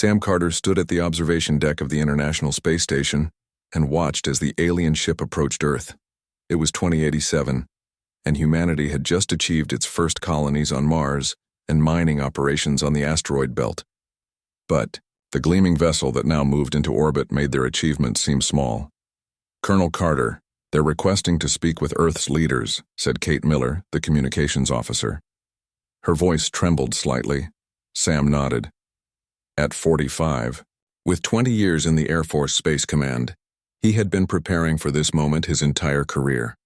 Sam Carter stood at the observation deck of the International Space Station and watched as the alien ship approached Earth. It was 2087, and humanity had just achieved its first colonies on Mars and mining operations on the asteroid belt. But the gleaming vessel that now moved into orbit made their achievement seem small. "Colonel Carter, they're requesting to speak with Earth's leaders," said Kate Miller, the communications officer. Her voice trembled slightly. Sam nodded. At 45, with 20 years in the Air Force Space Command, he had been preparing for this moment his entire career.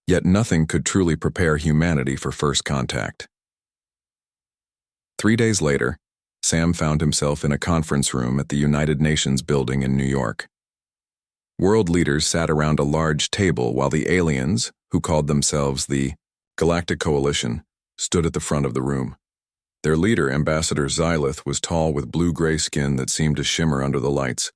Yet nothing could truly prepare humanity for first contact. 3 days later, Sam found himself in a conference room at the United Nations building in New York. World leaders sat around a large table while the aliens, who called themselves the Galactic Coalition, stood at the front of the room. Their leader, Ambassador Xylith, was tall with blue-gray skin that seemed to shimmer under the lights.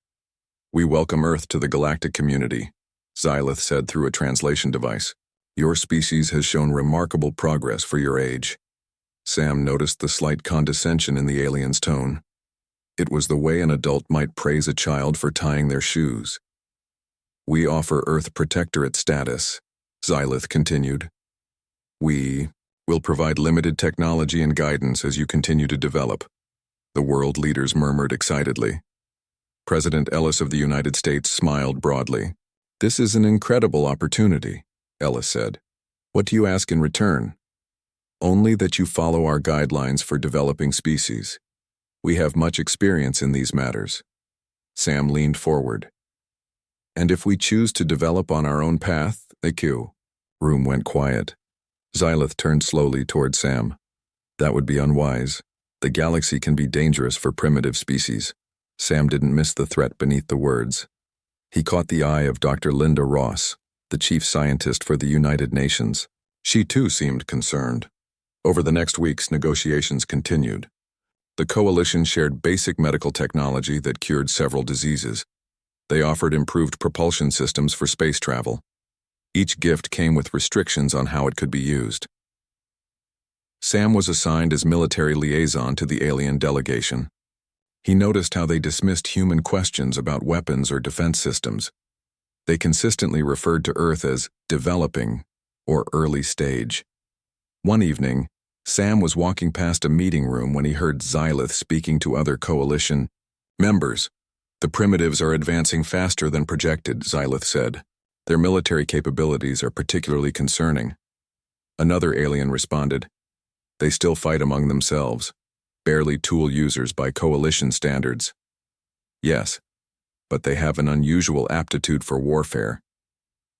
"We welcome Earth to the galactic community," Xylith said through a translation device. "Your species has shown remarkable progress for your age." Sam noticed the slight condescension in the alien's tone. It was the way an adult might praise a child for tying their shoes. "We offer Earth Protectorate status," Xylith continued. "We will provide limited technology and guidance as you continue to develop," the world leaders murmured excitedly. President Ellis of the United States smiled broadly. "This is an incredible opportunity," Ellis said. "What do you ask in return?" "Only that you follow our guidelines for developing species. We have much experience in these matters." Sam leaned forward. "And if we choose to develop on our own path, AQ." Room went quiet. Xylith turned slowly toward Sam. "That would be unwise. The galaxy can be dangerous for primitive species." Sam didn't miss the threat beneath the words. He caught the eye of Dr. Linda Ross, the chief scientist for the United Nations. She too seemed concerned. Over the next weeks, negotiations continued. The coalition shared basic medical technology that cured several diseases. They offered improved propulsion systems for space travel. Each gift came with restrictions on how it could be used. Sam was assigned as military liaison to the alien delegation. He noticed how they dismissed human questions about weapons or defense systems. They consistently referred to Earth as developing or early stage. One evening, Sam was walking past a meeting room when he heard Xylith speaking to other coalition members. "The primitives are advancing faster than projected," Xylith said. "Their military capabilities are particularly concerning." Another alien responded, "They still fight among themselves, barely tool users by coalition standards." "Yes, but they have an unusual aptitude for warfare."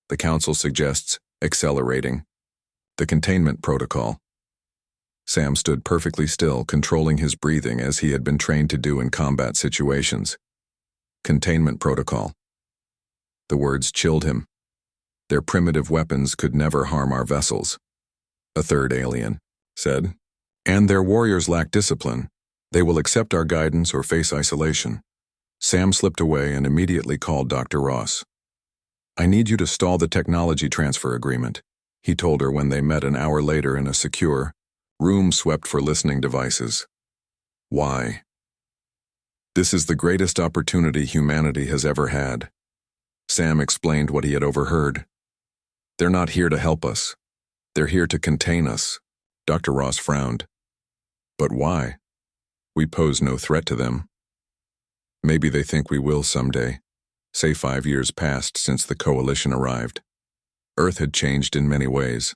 The council suggests accelerating the containment protocol. Sam stood perfectly still, controlling his breathing as he had been trained to do in combat situations. Containment protocol. The words chilled him. "Their primitive weapons could never harm our vessels," a third alien said. "And their warriors lack discipline. They will accept our guidance or face isolation." Sam slipped away and immediately called Dr. Ross. "I need you to stall the technology transfer agreement," he told her when they met an hour later in a secure room swept for listening devices. "Why?" "This is the greatest opportunity humanity has ever had." Sam explained what he had overheard. "They're not here to help us. They're here to contain us." Dr. Ross frowned. "But why? We pose no threat to them." "Maybe they think we will someday. Say 5 years passed since the coalition arrived. Earth had changed in many ways.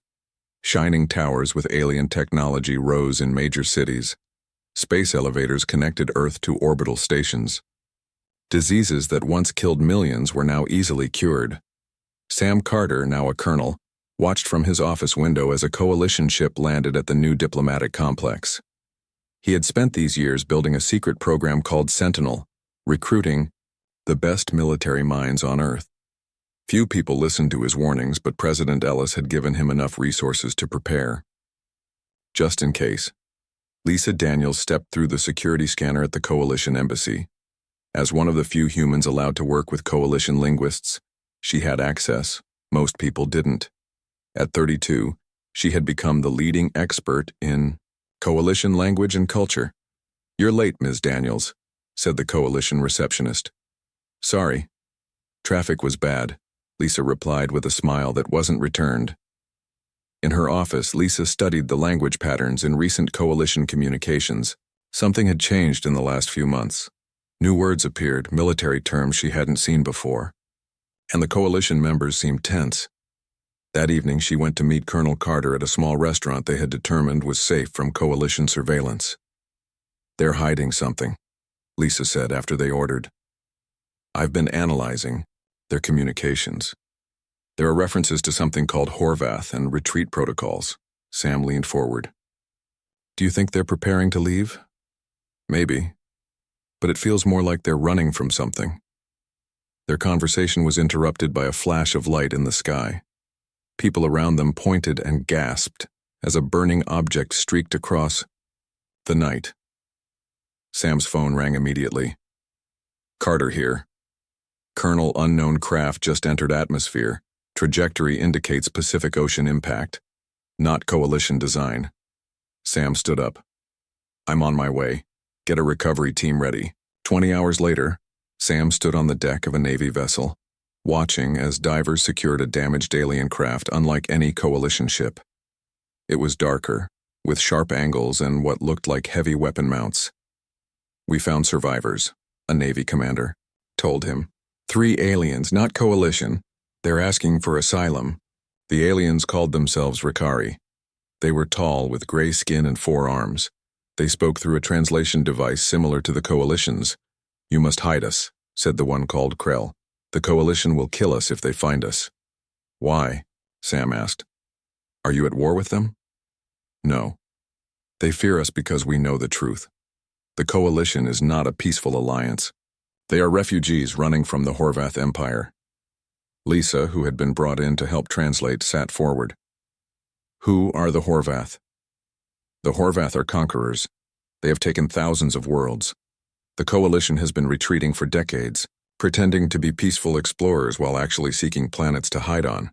Shining towers with alien technology rose in major cities. Space elevators connected Earth to orbital stations. Diseases that once killed millions were now easily cured. Sam Carter, now a colonel, watched from his office window as a coalition ship landed at the new diplomatic complex. He had spent these years building a secret program called Sentinel, recruiting the best military minds on Earth. Few people listened to his warnings, but President Ellis had given him enough resources to prepare. Just in case, Lisa Daniels stepped through the security scanner at the Coalition Embassy. As one of the few humans allowed to work with Coalition linguists, she had access. Most people didn't. At 32, she had become the leading expert in Coalition language and culture. "You're late, Ms. Daniels," said the Coalition receptionist. Sorry. Traffic was bad, Lisa replied with a smile that wasn't returned. In her office, Lisa studied the language patterns in recent Coalition communications. Something had changed in the last few months. New words appeared, military terms she hadn't seen before. And the Coalition members seemed tense. That evening, she went to meet Colonel Carter at a small restaurant they had determined was safe from Coalition surveillance. They're hiding something, Lisa said after they ordered. I've been analyzing their communications. There are references to something called Horvath and retreat protocols. Sam leaned forward. Do you think they're preparing to leave? Maybe. But it feels more like they're running from something. Their conversation was interrupted by a flash of light in the sky. People around them pointed and gasped as a burning object streaked across the night. Sam's phone rang immediately. Carter here. Colonel, unknown craft just entered atmosphere. Trajectory indicates Pacific Ocean impact. Not Coalition design. Sam stood up. I'm on my way. Get a recovery team ready. 20 hours later, Sam stood on the deck of a Navy vessel, watching as divers secured a damaged alien craft unlike any Coalition ship. It was darker, with sharp angles and what looked like heavy weapon mounts. We found survivors, a Navy commander told him. 3 aliens, not Coalition. They're asking for asylum. The aliens called themselves Ricari. They were tall, with gray skin and 4 arms. They spoke through a translation device similar to the Coalition's. You must hide us, said the one called Krell. The Coalition will kill us if they find us. Why? Sam asked. Are you at war with them? No. They fear us because we know the truth. The Coalition is not a peaceful alliance. They are refugees running from the Horvath Empire. Lisa, who had been brought in to help translate, sat forward. Who are the Horvath? The Horvath are conquerors. They have taken thousands of worlds. The Coalition has been retreating for decades, pretending to be peaceful explorers while actually seeking planets to hide on.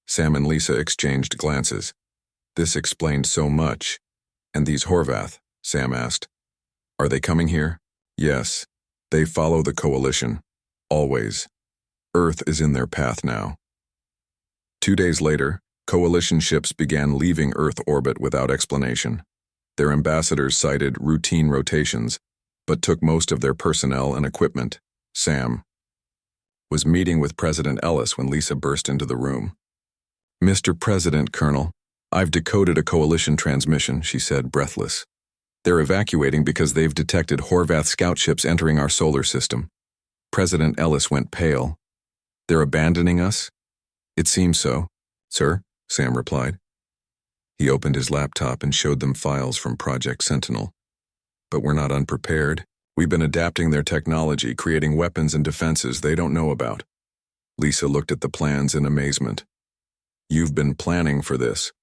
Sam and Lisa exchanged glances. This explained so much. And these Horvath, Sam asked. Are they coming here? Yes. They follow the Coalition. Always. Earth is in their path now. 2 days later, Coalition ships began leaving Earth orbit without explanation. Their ambassadors cited routine rotations, but took most of their personnel and equipment. Sam was meeting with President Ellis when Lisa burst into the room. Mr. President, Colonel, I've decoded a Coalition transmission, she said, breathless. They're evacuating because they've detected Horvath scout ships entering our solar system. President Ellis went pale. They're abandoning us? It seems so, sir, Sam replied. He opened his laptop and showed them files from Project Sentinel. But we're not unprepared. We've been adapting their technology, creating weapons and defenses they don't know about. Lisa looked at the plans in amazement. You've been planning for this?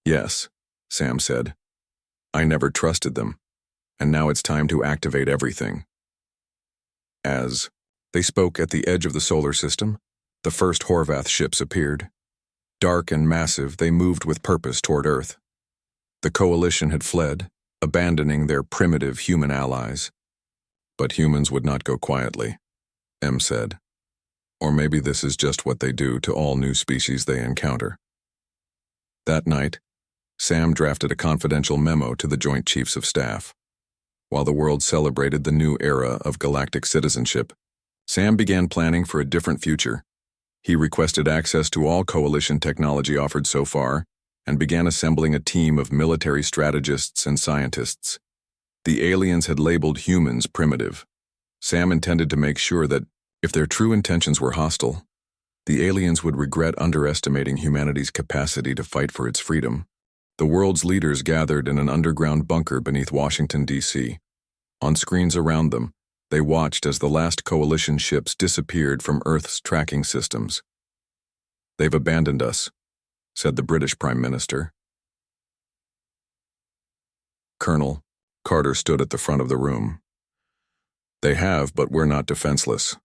Yes, Sam said. I never trusted them, and now it's time to activate everything. As they spoke at the edge of the solar system, the first Horvath ships appeared. Dark and massive, they moved with purpose toward Earth. The Coalition had fled, abandoning their primitive human allies. But humans would not go quietly, M said. Or maybe this is just what they do to all new species they encounter. That night, Sam drafted a confidential memo to the Joint Chiefs of Staff. While the world celebrated the new era of galactic citizenship, Sam began planning for a different future. He requested access to all Coalition technology offered so far and began assembling a team of military strategists and scientists. The aliens had labeled humans primitive. Sam intended to make sure that, if their true intentions were hostile, the aliens would regret underestimating humanity's capacity to fight for its freedom. The world's leaders gathered in an underground bunker beneath Washington, D.C. On screens around them, they watched as the last Coalition ships disappeared from Earth's tracking systems. They've abandoned us, said the British Prime Minister. Colonel Carter stood at the front of the room. They have, but we're not defenseless.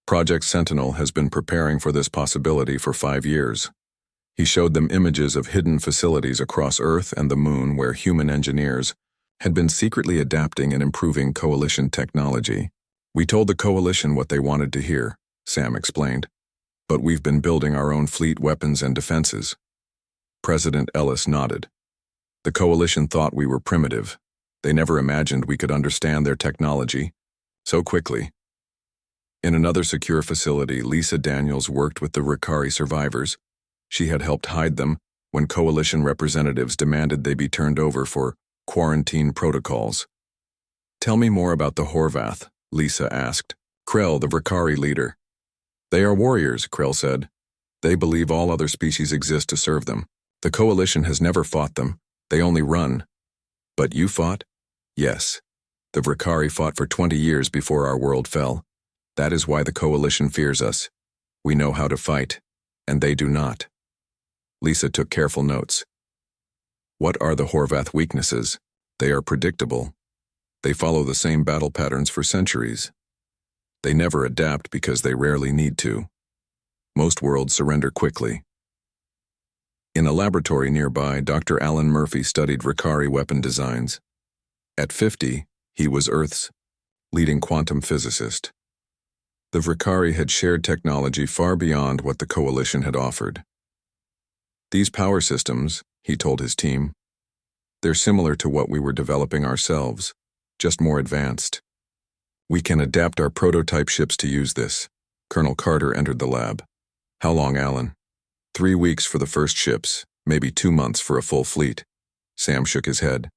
Project Sentinel has been preparing for this possibility for 5 years. He showed them images of hidden facilities across Earth and the Moon where human engineers, had been secretly adapting and improving Coalition technology. We told the Coalition what they wanted to hear, Sam explained. But we've been building our own fleet weapons and defenses. President Ellis nodded. The Coalition thought we were primitive. They never imagined we could understand their technology so quickly. In another secure facility, Lisa Daniels worked with the Ricari survivors. She had helped hide them when Coalition representatives demanded they be turned over for quarantine protocols. Tell me more about the Horvath, Lisa asked. Krell, the Ricari leader. They are warriors, Krell said. They believe all other species exist to serve them. The Coalition has never fought them. They only run. But you fought? Yes. The Ricari fought for 20 years before our world fell. That is why the Coalition fears us. We know how to fight, and they do not. Lisa took careful notes. What are the Horvath weaknesses? They are predictable. They follow the same battle patterns for centuries. They never adapt because they rarely need to. Most worlds surrender quickly. In a laboratory nearby, Dr. Alan Murphy studied Ricari weapon designs. At 50, he was Earth's leading quantum physicist. The Ricari had shared technology far beyond what the Coalition had offered. These power systems, he told his team, they're similar to what we were developing ourselves, just more advanced. We can adapt our prototype ships to use this. Colonel Carter entered the lab. How long, Alan? 3 weeks for the first ships, maybe 2 months for a full fleet. Sam shook his head.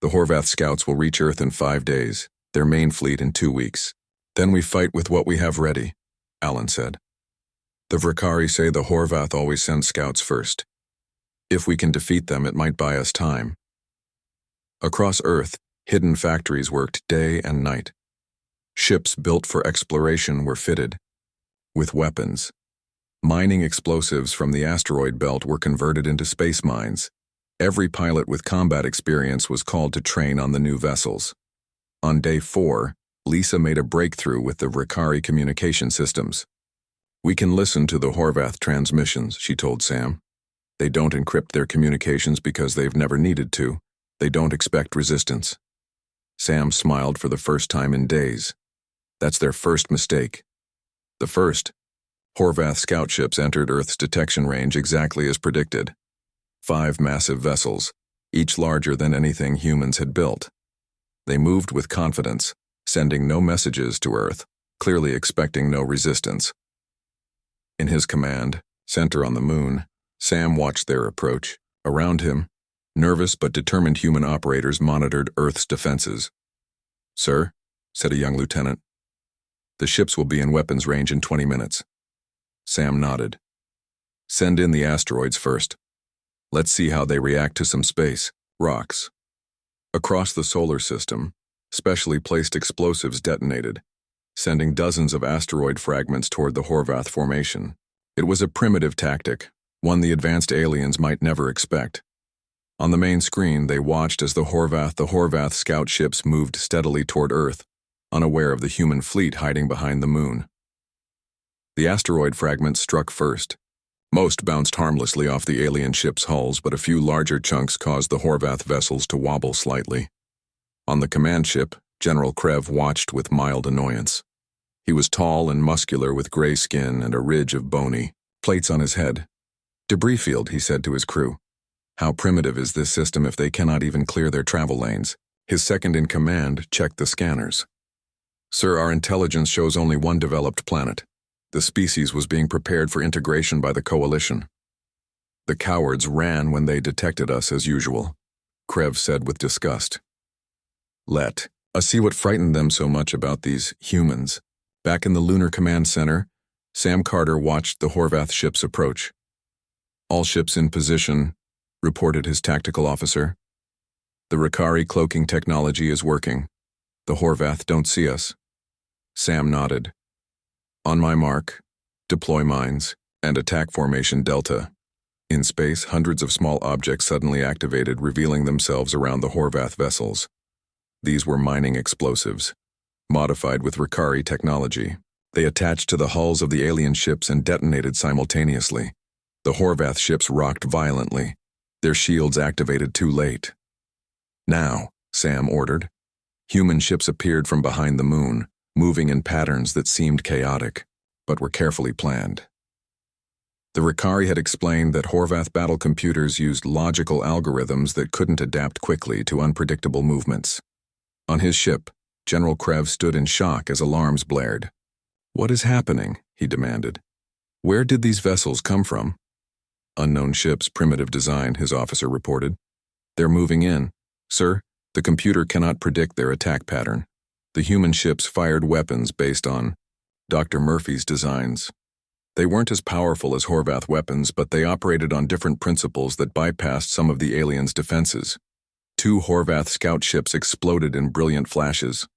The Horvath scouts will reach Earth in 5 days, their main fleet in 2 weeks. Then we fight with what we have ready, Alan said. The Ricari say the Horvath always send scouts first. If we can defeat them, it might buy us time. Across Earth, hidden factories worked day and night. Ships built for exploration were fitted with weapons. Mining explosives from the asteroid belt were converted into space mines. Every pilot with combat experience was called to train on the new vessels. On day 4, Lisa made a breakthrough with the Ricari communication systems. We can listen to the Horvath transmissions, she told Sam. They don't encrypt their communications because they've never needed to. They don't expect resistance. Sam smiled for the first time in days. That's their first mistake. The first, Horvath scout ships entered Earth's detection range exactly as predicted. 5 massive vessels, each larger than anything humans had built. They moved with confidence, sending no messages to Earth, clearly expecting no resistance. In his command center on the moon, Sam watched their approach. Around him, nervous but determined human operators monitored Earth's defenses. Sir, said a young lieutenant, the ships will be in weapons range in 20 minutes. Sam nodded. Send in the asteroids first. Let's see how they react to some space, rocks. Across the solar system, specially placed explosives detonated, sending dozens of asteroid fragments toward the Horvath formation. It was a primitive tactic, one the advanced aliens might never expect. On the main screen, they watched as the Horvath scout ships moved steadily toward Earth, unaware of the human fleet hiding behind the moon. The asteroid fragments struck first. Most bounced harmlessly off the alien ships' hulls, but a few larger chunks caused the Horvath vessels to wobble slightly. On the command ship, General Krev watched with mild annoyance. He was tall and muscular with gray skin and a ridge of bony plates on his head. Debris field, he said to his crew. How primitive is this system if they cannot even clear their travel lanes? His second-in-command checked the scanners. Sir, our intelligence shows only one developed planet. The species was being prepared for integration by the Coalition. The cowards ran when they detected us as usual, Krev said with disgust. Let us see what frightened them so much about these humans. Back in the Lunar Command Center, Sam Carter watched the Horvath ships approach. All ships in position, reported his tactical officer. The Ricari cloaking technology is working. The Horvath don't see us. Sam nodded. On my mark, deploy mines, and attack formation Delta. In space, hundreds of small objects suddenly activated, revealing themselves around the Horvath vessels. These were mining explosives, modified with Ricari technology. They attached to the hulls of the alien ships and detonated simultaneously. The Horvath ships rocked violently, their shields activated too late. Now, Sam ordered. Human ships appeared from behind the moon, moving in patterns that seemed chaotic, but were carefully planned. The Ricari had explained that Horvath battle computers used logical algorithms that couldn't adapt quickly to unpredictable movements. On his ship, General Krev stood in shock as alarms blared. "What is happening?" he demanded. "Where did these vessels come from?" "Unknown ships, primitive design," his officer reported. "They're moving in. Sir, the computer cannot predict their attack pattern. The human ships fired weapons based on Dr. Murphy's designs. They weren't as powerful as Horvath weapons, but they operated on different principles that bypassed some of the aliens' defenses. 2 Horvath scout ships exploded in brilliant flashes.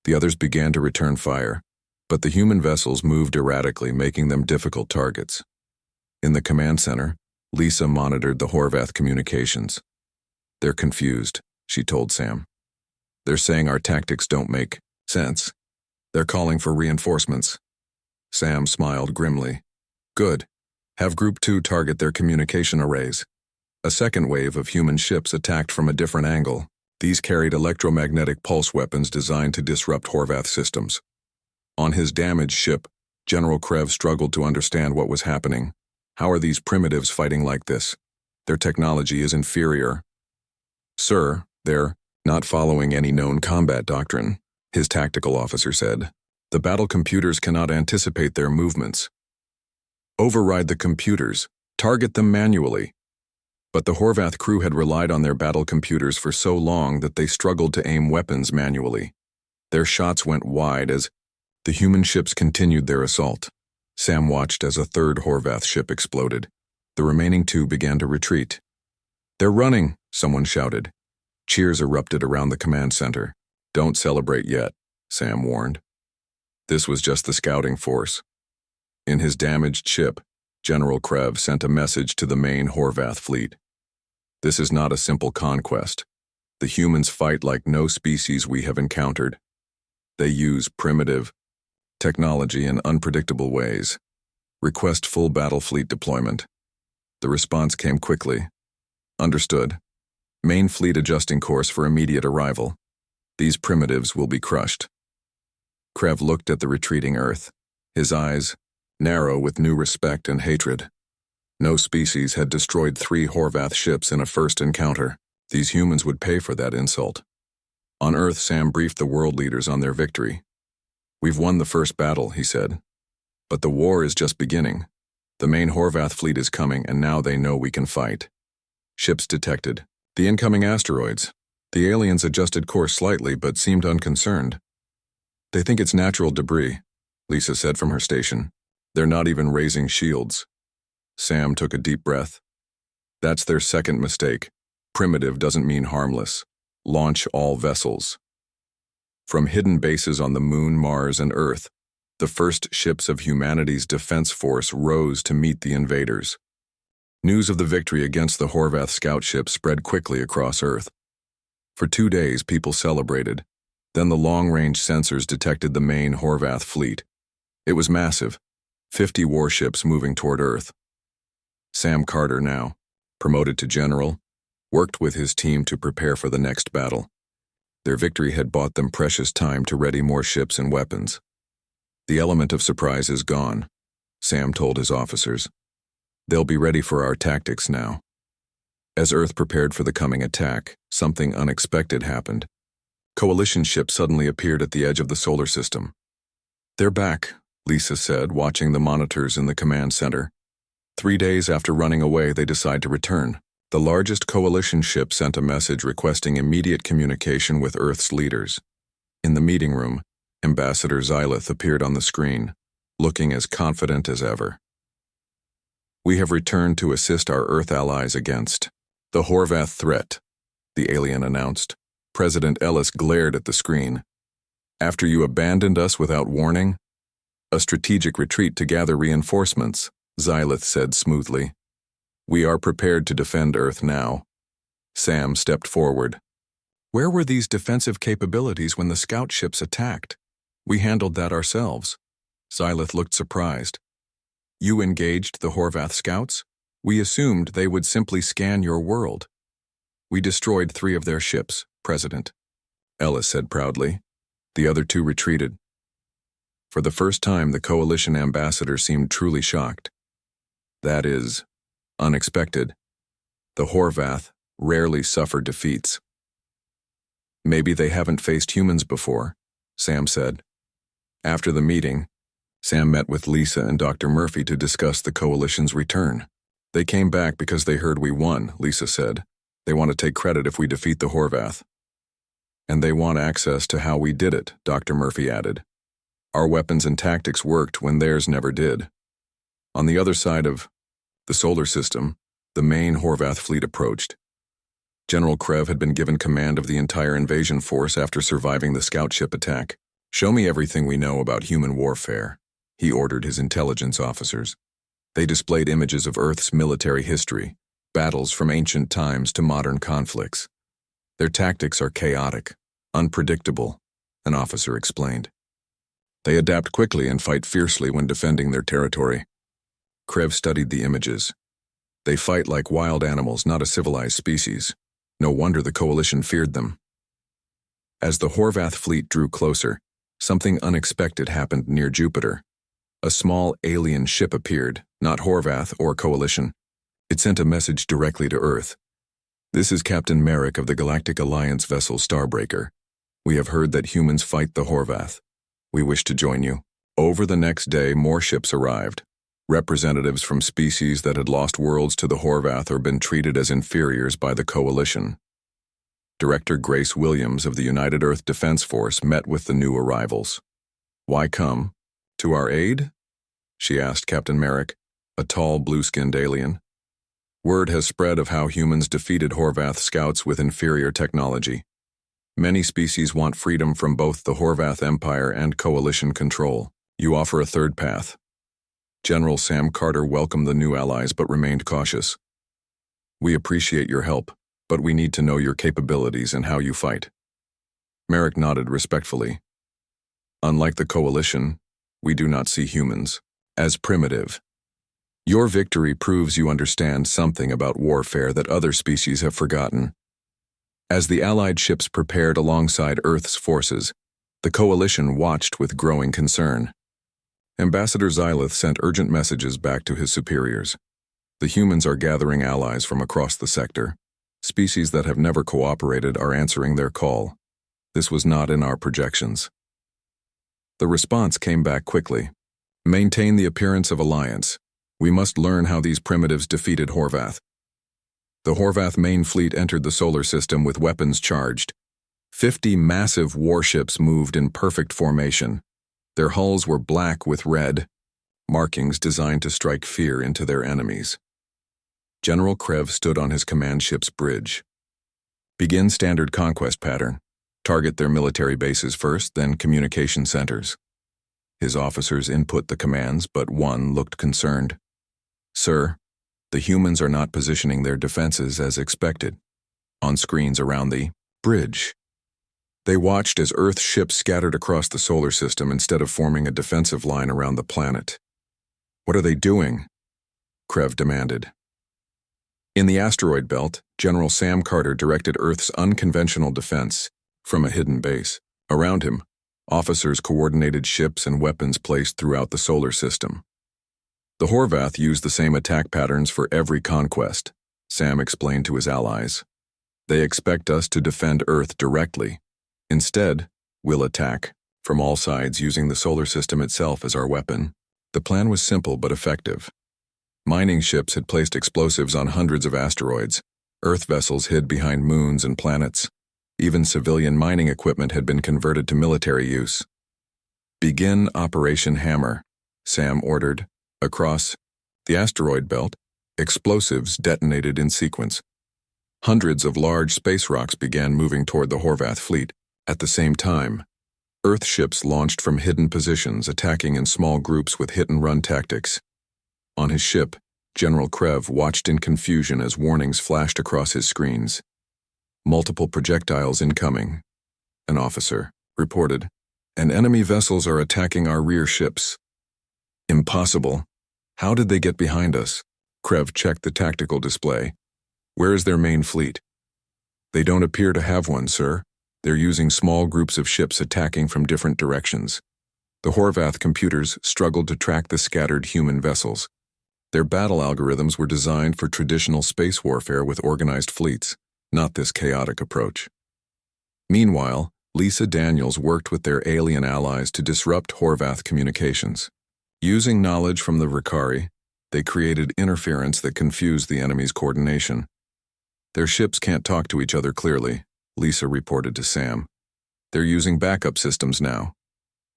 The others began to return fire, but the human vessels moved erratically, making them difficult targets. In the command center, Lisa monitored the Horvath communications. "They're confused," she told Sam. "They're saying our tactics don't make sense. They're calling for reinforcements." Sam smiled grimly. "Good. Have Group 2 target their communication arrays." A second wave of human ships attacked from a different angle. These carried electromagnetic pulse weapons designed to disrupt Horvath systems. On his damaged ship, General Krev struggled to understand what was happening. How are these primitives fighting like this? Their technology is inferior. "Sir, they're not following any known combat doctrine," his tactical officer said. "The battle computers cannot anticipate their movements. Override the computers. Target them manually." But the Horvath crew had relied on their battle computers for so long that they struggled to aim weapons manually. Their shots went wide as the human ships continued their assault. Sam watched as a third Horvath ship exploded. The remaining 2 began to retreat. "They're running," someone shouted. Cheers erupted around the command center. "Don't celebrate yet," Sam warned. This was just the scouting force. In his damaged ship, General Krev sent a message to the main Horvath fleet. "This is not a simple conquest. The humans fight like no species we have encountered. They use primitive technology in unpredictable ways. Request full battle fleet deployment." The response came quickly. "Understood. Main fleet adjusting course for immediate arrival. These primitives will be crushed." Krev looked at the retreating Earth, his eyes narrow with new respect and hatred. No species had destroyed 3 Horvath ships in a first encounter. These humans would pay for that insult. On Earth, Sam briefed the world leaders on their victory. "We've won the first battle," he said. "But the war is just beginning. The main Horvath fleet is coming, and now they know we can fight." Ships detected. The incoming asteroids. The aliens adjusted course slightly but seemed unconcerned. "They think it's natural debris," Lisa said from her station. "They're not even raising shields." Sam took a deep breath. "That's their second mistake. Primitive doesn't mean harmless. Launch all vessels." From hidden bases on the Moon, Mars, and Earth, the first ships of humanity's defense force rose to meet the invaders. News of the victory against the Horvath scout ship spread quickly across Earth. For 2 days, people celebrated. Then the long-range sensors detected the main Horvath fleet. It was massive, 50 warships moving toward Earth. Sam Carter, now promoted to general, worked with his team to prepare for the next battle. Their victory had bought them precious time to ready more ships and weapons. "The element of surprise is gone," Sam told his officers. "They'll be ready for our tactics now." As Earth prepared for the coming attack, something unexpected happened. Coalition ships suddenly appeared at the edge of the solar system. "They're back," Lisa said, watching the monitors in the command center. 3 days after running away, they decide to return. The largest coalition ship sent a message requesting immediate communication with Earth's leaders. In the meeting room, Ambassador Xylith appeared on the screen, looking as confident as ever. "We have returned to assist our Earth allies against the Horvath threat," the alien announced. President Ellis glared at the screen. "After you abandoned us without warning?" "A strategic retreat to gather reinforcements," Xylith said smoothly. "We are prepared to defend Earth now." Sam stepped forward. "Where were these defensive capabilities when the scout ships attacked?" "We handled that ourselves." Xylith looked surprised. "You engaged the Horvath scouts? We assumed they would simply scan your world." "We destroyed 3 of their ships, President, Ellis said proudly. The other two retreated. For the first time, the coalition ambassador seemed truly shocked. That is, unexpected. The Horvath rarely suffer defeats. Maybe they haven't faced humans before, Sam said. After the meeting, Sam met with Lisa and Dr. Murphy to discuss the coalition's return. They came back because they heard we won, Lisa said. They want to take credit if we defeat the Horvath. And they want access to how we did it, Dr. Murphy added. Our weapons and tactics worked when theirs never did. On the other side of the solar system, the main Horvath fleet approached. General Krev had been given command of the entire invasion force after surviving the scout ship attack. Show me everything we know about human warfare, he ordered his intelligence officers. They displayed images of Earth's military history, battles from ancient times to modern conflicts. Their tactics are chaotic, unpredictable, an officer explained. They adapt quickly and fight fiercely when defending their territory. Krev studied the images. They fight like wild animals, not a civilized species. No wonder the coalition feared them. As the Horvath fleet drew closer, something unexpected happened near Jupiter. A small alien ship appeared, not Horvath or coalition. It sent a message directly to Earth. This is Captain Merrick of the Galactic Alliance vessel Starbreaker. We have heard that humans fight the Horvath. We wish to join you. Over the next day, more ships arrived. Representatives from species that had lost worlds to the Horvath or been treated as inferiors by the coalition. Director Grace Williams of the United Earth Defense Force met with the new arrivals. Why come? To our aid? She asked Captain Merrick, a tall, blue-skinned alien. Word has spread of how humans defeated Horvath scouts with inferior technology. Many species want freedom from both the Horvath Empire and coalition control. You offer a third path. General Sam Carter welcomed the new allies but remained cautious. We appreciate your help, but we need to know your capabilities and how you fight. Merrick nodded respectfully. Unlike the coalition, we do not see humans as primitive. Your victory proves you understand something about warfare that other species have forgotten. As the Allied ships prepared alongside Earth's forces, the coalition watched with growing concern. Ambassador Xylith sent urgent messages back to his superiors. The humans are gathering allies from across the sector. Species that have never cooperated are answering their call. This was not in our projections. The response came back quickly. Maintain the appearance of alliance. We must learn how these primitives defeated Horvath. The Horvath main fleet entered the solar system with weapons charged. 50 massive warships moved in perfect formation. Their hulls were black with red, markings designed to strike fear into their enemies. General Krev stood on his command ship's bridge. Begin standard conquest pattern. Target their military bases first, then communication centers. His officers input the commands, but one looked concerned. Sir, the humans are not positioning their defenses as expected. On screens around the bridge. They watched as Earth ships scattered across the solar system instead of forming a defensive line around the planet. What are they doing? Krev demanded. In the asteroid belt, General Sam Carter directed Earth's unconventional defense from a hidden base. Around him, officers coordinated ships and weapons placed throughout the solar system. The Horvath used the same attack patterns for every conquest, Sam explained to his allies. They expect us to defend Earth directly. Instead, we'll attack from all sides using the solar system itself as our weapon. The plan was simple but effective. Mining ships had placed explosives on hundreds of asteroids. Earth vessels hid behind moons and planets. Even civilian mining equipment had been converted to military use. Begin Operation Hammer, Sam ordered. Across the asteroid belt, explosives detonated in sequence. Hundreds of large space rocks began moving toward the Horvath fleet. At the same time, Earth ships launched from hidden positions, attacking in small groups with hit-and-run tactics. On his ship, General Krev watched in confusion as warnings flashed across his screens. Multiple projectiles incoming, an officer reported, and enemy vessels are attacking our rear ships. Impossible. How did they get behind us? Krev checked the tactical display. Where is their main fleet? They don't appear to have one, sir. They're using small groups of ships attacking from different directions. The Horvath computers struggled to track the scattered human vessels. Their battle algorithms were designed for traditional space warfare with organized fleets, not this chaotic approach. Meanwhile, Lisa Daniels worked with their alien allies to disrupt Horvath communications. Using knowledge from the Ricari, they created interference that confused the enemy's coordination. Their ships can't talk to each other clearly, Lisa reported to Sam. They're using backup systems now.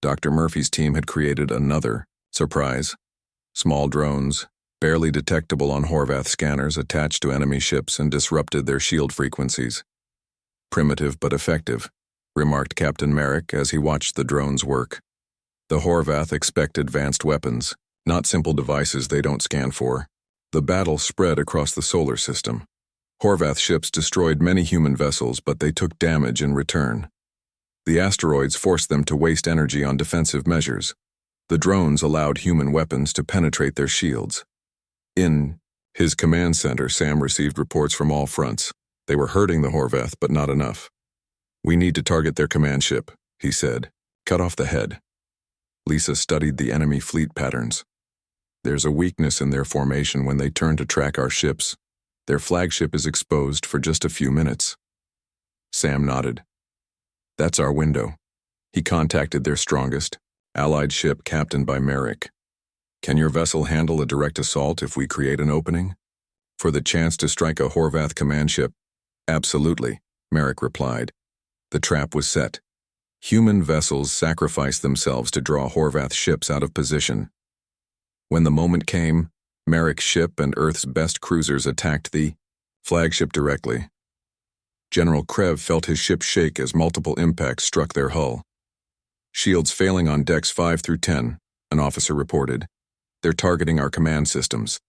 Dr. Murphy's team had created another surprise. Small drones, barely detectable on Horvath scanners, attached to enemy ships and disrupted their shield frequencies. Primitive but effective, remarked Captain Merrick as he watched the drones work. The Horvath expect advanced weapons, not simple devices they don't scan for. The battle spread across the solar system. Horvath ships destroyed many human vessels, but they took damage in return. The asteroids forced them to waste energy on defensive measures. The drones allowed human weapons to penetrate their shields. In his command center, Sam received reports from all fronts. They were hurting the Horvath, but not enough. "We need to target their command ship," he said. "Cut off the head." Lisa studied the enemy fleet patterns. "There's a weakness in their formation when they turn to track our ships. Their flagship is exposed for just a few minutes." Sam nodded. "That's our window." He contacted their strongest, allied ship captained by Merrick. "Can your vessel handle a direct assault if we create an opening?" "For the chance to strike a Horvath command ship?" "Absolutely," Merrick replied. The trap was set. Human vessels sacrificed themselves to draw Horvath ships out of position. When the moment came, Merrick's ship and Earth's best cruisers attacked the flagship directly. General Krev felt his ship shake as multiple impacts struck their hull. "Shields failing on decks 5 through 10, an officer reported. "They're targeting our command systems."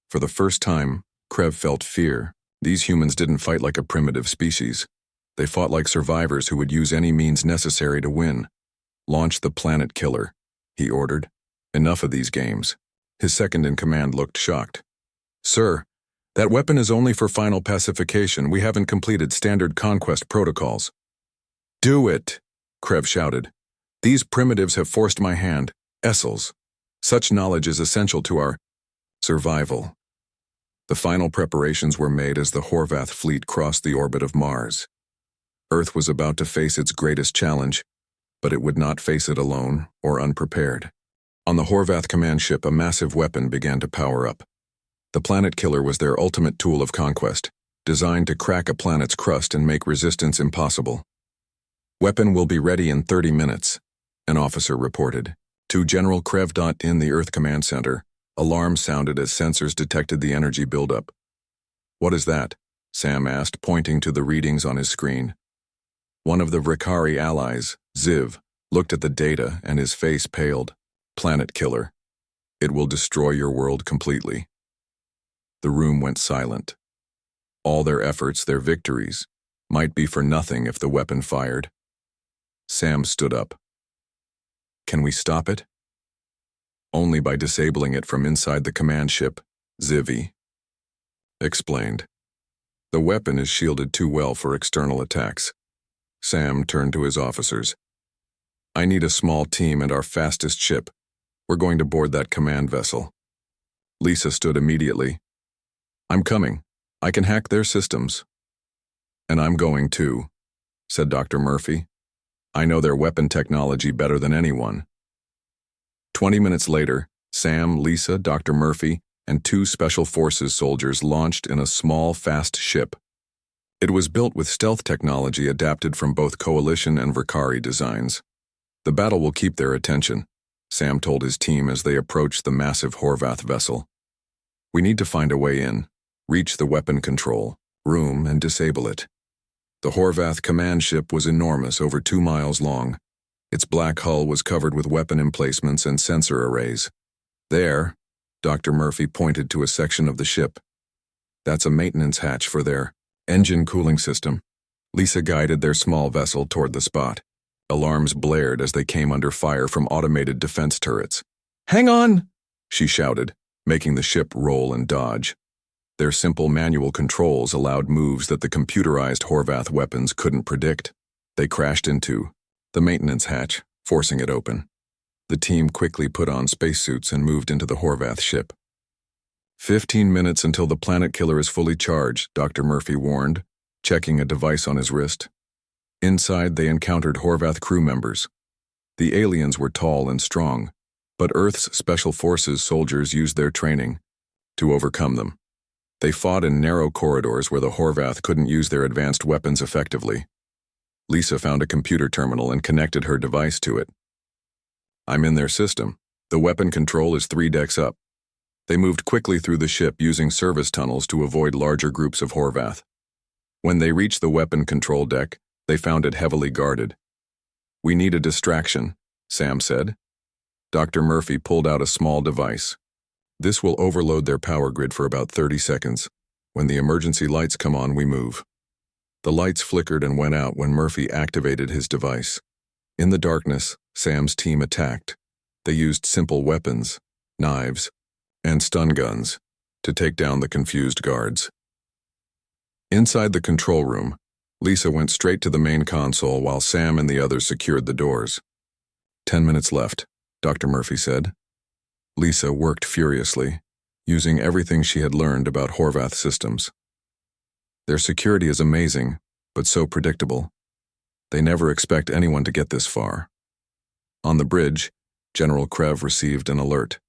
For the first time, Krev felt fear. These humans didn't fight like a primitive species. They fought like survivors who would use any means necessary to win. "Launch the planet killer," he ordered. "Enough of these games." His second-in-command looked shocked. "Sir, that weapon is only for final pacification. We haven't completed standard conquest protocols." "Do it," Krev shouted. "These primitives have forced my hand. Essels. Such knowledge is essential to our survival." The final preparations were made as the Horvath fleet crossed the orbit of Mars. Earth was about to face its greatest challenge, but it would not face it alone or unprepared. On the Horvath command ship, a massive weapon began to power up. The planet killer was their ultimate tool of conquest, designed to crack a planet's crust and make resistance impossible. "Weapon will be ready in 30 minutes, an officer reported. To General Krev. In the Earth Command Center, alarms sounded as sensors detected the energy buildup. "What is that?" Sam asked, pointing to the readings on his screen. One of the Ricari allies, Ziv, looked at the data and his face paled. "Planet killer. It will destroy your world completely." The room went silent. All their efforts, their victories, might be for nothing if the weapon fired. Sam stood up. "Can we stop it?" "Only by disabling it from inside the command ship," Ziv explained. "The weapon is shielded too well for external attacks." Sam turned to his officers. "I need a small team and our fastest ship. We're going to board that command vessel." Lisa stood immediately. "I'm coming. I can hack their systems." "And I'm going too," said Dr. Murphy. "I know their weapon technology better than anyone." 20 minutes later, Sam, Lisa, Dr. Murphy, and 2 Special Forces soldiers launched in a small, fast ship. It was built with stealth technology adapted from both Coalition and Ricari designs. "The battle will keep their attention," Sam told his team as they approached the massive Horvath vessel. "We need to find a way in, reach the weapon control room, and disable it." The Horvath command ship was enormous, over 2 miles long. Its black hull was covered with weapon emplacements and sensor arrays. "There," Dr. Murphy pointed to a section of the ship. "That's a maintenance hatch for their engine cooling system." Lisa guided their small vessel toward the spot. Alarms blared as they came under fire from automated defense turrets. "Hang on!" she shouted, making the ship roll and dodge. Their simple manual controls allowed moves that the computerized Horvath weapons couldn't predict. They crashed into the maintenance hatch, forcing it open. The team quickly put on spacesuits and moved into the Horvath ship. 15 minutes until the planet killer is fully charged, Dr. Murphy warned, checking a device on his wrist. Inside, they encountered Horvath crew members. The aliens were tall and strong, but Earth's Special Forces soldiers used their training to overcome them. They fought in narrow corridors where the Horvath couldn't use their advanced weapons effectively. Lisa found a computer terminal and connected her device to it. "I'm in their system. The weapon control is 3 decks up." They moved quickly through the ship using service tunnels to avoid larger groups of Horvath. When they reached the weapon control deck, they found it heavily guarded. "We need a distraction," Sam said. Dr. Murphy pulled out a small device. "This will overload their power grid for about 30 seconds. When the emergency lights come on, we move." The lights flickered and went out when Murphy activated his device. In the darkness, Sam's team attacked. They used simple weapons, knives, and stun guns to take down the confused guards. Inside the control room, Lisa went straight to the main console while Sam and the others secured the doors. 10 minutes left, Dr. Murphy said. Lisa worked furiously, using everything she had learned about Horvath systems. Their security is amazing, but so predictable. They never expect anyone to get this far. On the bridge, General Krev received an alert.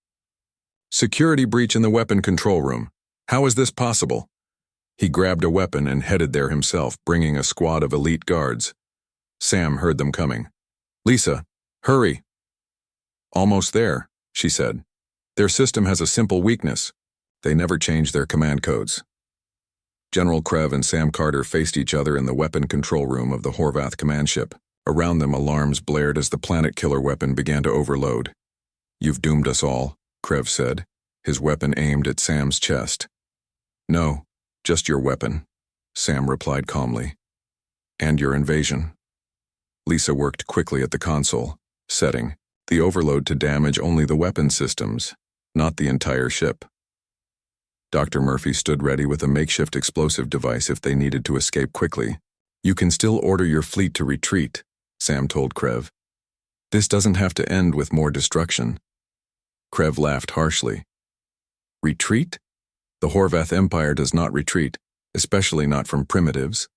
"Security breach in the weapon control room. How is this possible?" He grabbed a weapon and headed there himself, bringing a squad of elite guards. Sam heard them coming. "Lisa, hurry." "Almost there," she said. "Their system has a simple weakness. They never change their command codes." General Krev and Sam Carter faced each other in the weapon control room of the Horvath command ship. Around them, alarms blared as the planet killer weapon began to overload. "You've doomed us all," Krev said, his weapon aimed at Sam's chest. "No, just your weapon," Sam replied calmly. "And your invasion." Lisa worked quickly at the console, setting the overload to damage only the weapon systems, not the entire ship. Dr. Murphy stood ready with a makeshift explosive device if they needed to escape quickly. "You can still order your fleet to retreat," Sam told Krev. "This doesn't have to end with more destruction." Krev laughed harshly. "Retreat? The Horvath Empire does not retreat, especially not from primitives.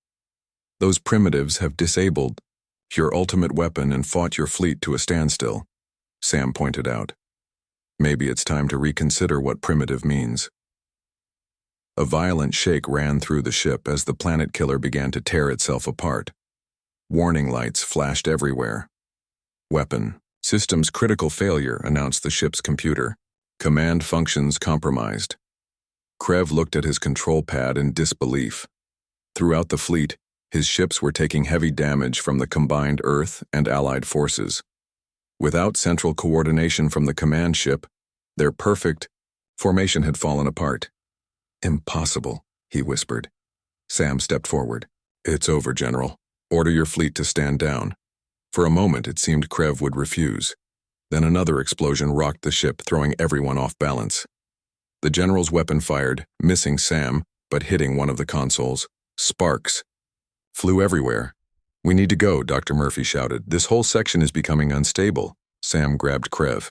Those primitives have disabled your ultimate weapon and fought your fleet to a standstill," Sam pointed out. "Maybe it's time to reconsider what primitive means." A violent shake ran through the ship as the planet killer began to tear itself apart. Warning lights flashed everywhere. "Weapon systems critical failure," announced the ship's computer. "Command functions compromised." Krev looked at his control pad in disbelief. Throughout the fleet, his ships were taking heavy damage from the combined Earth and Allied forces. Without central coordination from the command ship, their perfect formation had fallen apart. "Impossible," he whispered. Sam stepped forward. "It's over, General. Order your fleet to stand down." For a moment, it seemed Krev would refuse. Then another explosion rocked the ship, throwing everyone off balance. The general's weapon fired, missing Sam, but hitting one of the consoles. Sparks flew everywhere. "We need to go," Dr. Murphy shouted. "This whole section is becoming unstable." Sam grabbed Krev.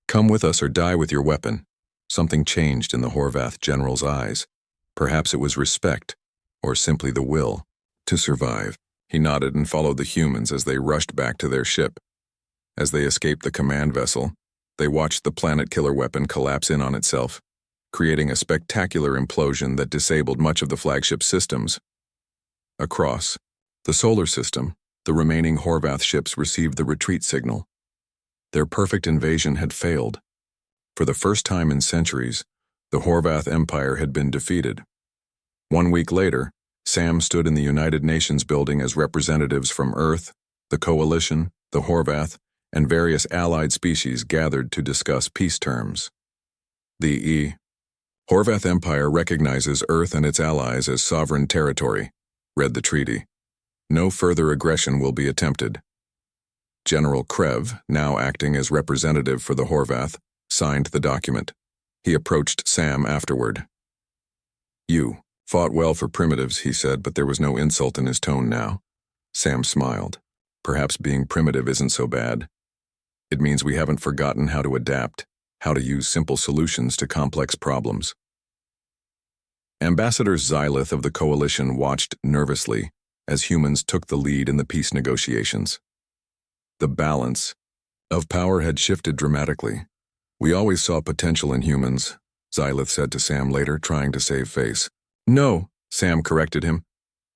"Come with us or die with your weapon." Something changed in the Horvath general's eyes. Perhaps it was respect, or simply the will to survive. He nodded and followed the humans as they rushed back to their ship. As they escaped the command vessel, they watched the planet killer weapon collapse in on itself, creating a spectacular implosion that disabled much of the flagship's systems. Across the solar system, the remaining Horvath ships received the retreat signal. Their perfect invasion had failed. For the first time in centuries, the Horvath Empire had been defeated. 1 week later, Sam stood in the United Nations building as representatives from Earth, the Coalition, the Horvath, and various allied species gathered to discuss peace terms. The Horvath Empire recognizes Earth and its allies as sovereign territory, read the treaty. No further aggression will be attempted. General Krev, now acting as representative for the Horvath, signed the document. He approached Sam afterward. You fought well for primitives, he said, but there was no insult in his tone now. Sam smiled. Perhaps being primitive isn't so bad. It means we haven't forgotten how to adapt, how to use simple solutions to complex problems. Ambassador Xylith of the Coalition watched nervously as humans took the lead in the peace negotiations. The balance of power had shifted dramatically. We always saw potential in humans, Xylith said to Sam later, trying to save face. No, Sam corrected him.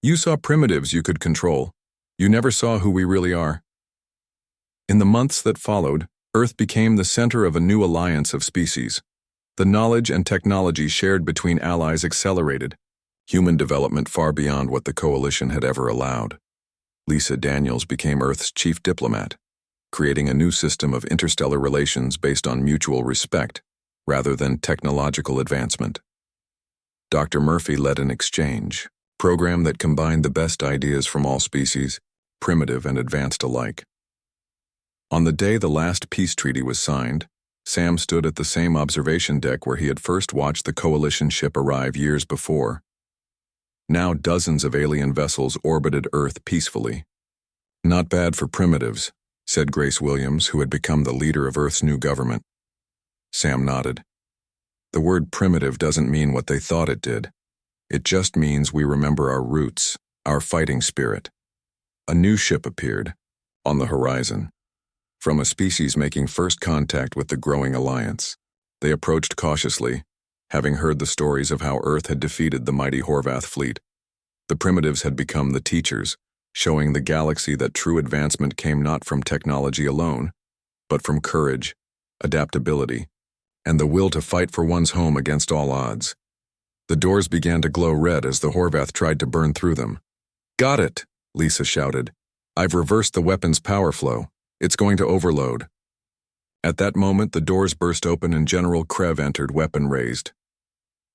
You saw primitives you could control. You never saw who we really are. In the months that followed, Earth became the center of a new alliance of species. The knowledge and technology shared between allies accelerated, human development far beyond what the Coalition had ever allowed. Lisa Daniels became Earth's chief diplomat, creating a new system of interstellar relations based on mutual respect rather than technological advancement. Dr. Murphy led an exchange program that combined the best ideas from all species, primitive and advanced alike. On the day the last peace treaty was signed, Sam stood at the same observation deck where he had first watched the Coalition ship arrive years before. Now dozens of alien vessels orbited Earth peacefully. Not bad for primitives, said Grace Williams, who had become the leader of Earth's new government. Sam nodded. The word primitive doesn't mean what they thought it did. It just means we remember our roots, our fighting spirit. A new ship appeared, on the horizon. From a species making first contact with the growing alliance, they approached cautiously, having heard the stories of how Earth had defeated the mighty Horvath fleet. The primitives had become the teachers, showing the galaxy that true advancement came not from technology alone, but from courage, adaptability, and the will to fight for one's home against all odds. The doors began to glow red as the Horvath tried to burn through them. Got it, Lisa shouted. I've reversed the weapon's power flow. It's going to overload. At that moment, the doors burst open and General Krev entered, weapon raised.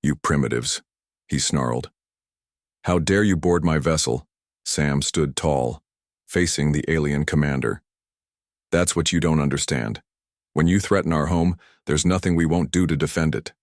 You primitives, he snarled. How dare you board my vessel? Sam stood tall, facing the alien commander. That's what you don't understand. When you threaten our home, there's nothing we won't do to defend it.